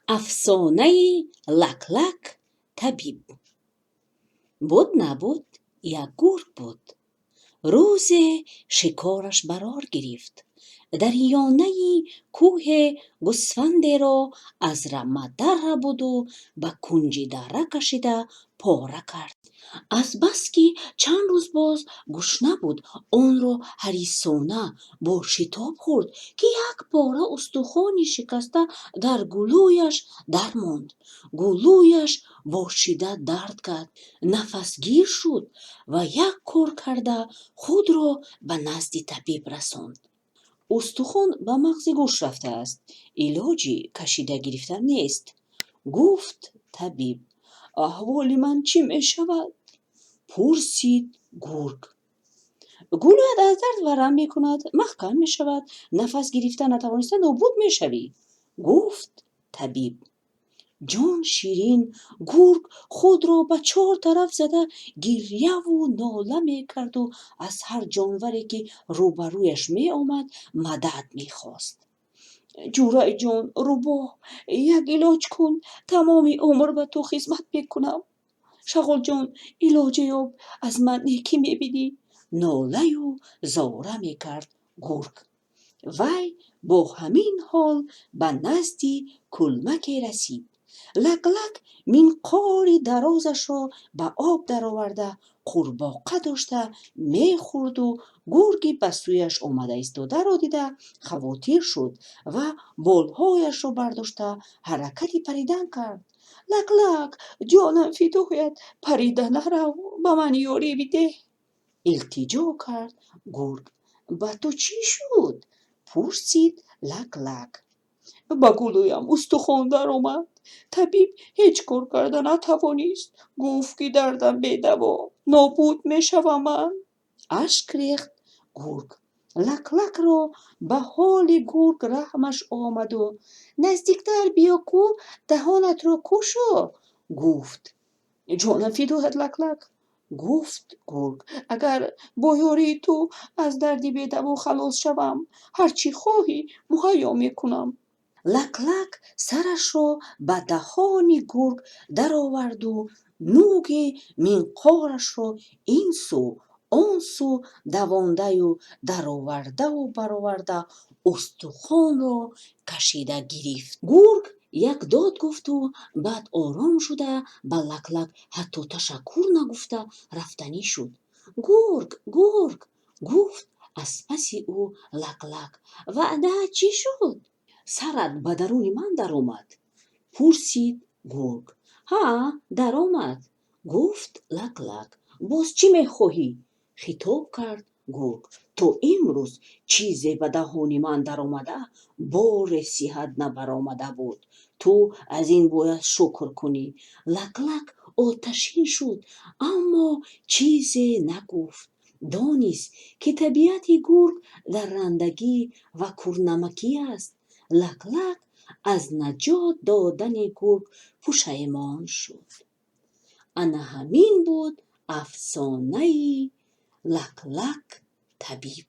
افسانه لک لک طبیب. بود نبود یک گرگ بود. روزی شکارش برار گرفت. در یانه کوه گوسفندی را از رمه در بود و به کنج دره کشیده پاره کرد. از بس که چند روز باز گشنه بود، آن را حریصانه با شتاب خورد که یک پاره استخوان شکسته در گلویش درماند. گلویش با شدت درد کرد، نفس گیر شد و یک کار کرده خود را به نزد طبیب رساند. استخوان به مغز گوش رفته است، علاجی کشیده گرفتن نیست. گفت طبیب: احوال من چی می شود؟ پرسید گرگ. گلویت از درد ورم می کند، محکم می شود، نفس گرفته نتوانسته نابود می شوی. گفت طبیب. جان شیرین گرگ خود را به 4 طرف زده گریه و ناله می کرد و از هر جانوری که روبرویش می آمد مدد می خواست. جورای جان روباه، یک علاج کن، تمام عمر به تو خدمت میکنم. شغل جان علاج یاب، از من نیکی میبینی. ناله و زاره میکرد گرگ. وی با همین حال به نزد کلمک رسید. لک لک منقار درازش را به آب درآورده قورباغه داشته میخورد و گرگی به سویش آمده ایستاده را دیده خواطر شد و بالهایش را برداشته حرکتی پریدن کرد. لک لک جانم فدایت، پریده نرو، به من یاری بده. التجا کرد گرگ. به تو چی شد؟ پرسید لک لک. به گلویم استخوان در آمد. طبیب هیچ کار کرده نتوانست. گفت که دردم بی دوا، نابود می شوم من. اشک ریخت گرگ. لک لک را به حال گرگ رحمش آمد و نزدیکتر بیا کو دهانت را کشا گفت. جانم فدایت لک لک. گفت گرگ. اگر با یاری تو از دردی بی دوا خلاص شوم، هرچی خواهی مهیا میکنم. لک لک سرش را به دهان گرگ درآورد و نوک منقارش را این سو آن سو دوانده و درآورده و برآورده استخوان را کشیده گرفت. گرگ یک داد گفت و بعد آرام شده به لک لک حتی تشکر نگفته رفتنی شد. گرگ گرگ گفت از پس او لک لک. وعده چی شد؟ سرت به درون من در آمد؟ پرسید گرگ. ها در آمد. گفت لک لک. باز چی میخواهی؟ خطاب کرد گرگ. تو امروز چیزی به دهان من در آمده بار صحت نبرآمده بود. تو از این باید شکر کنی. لک لک آتشین شد اما چیزی نگفت. دانست که طبیعت گرگ درندگی و کرنمکی است. لک لک از نجات دادن گرگ پشیمان شد. انا همین بود افسانه لک لک طبیب.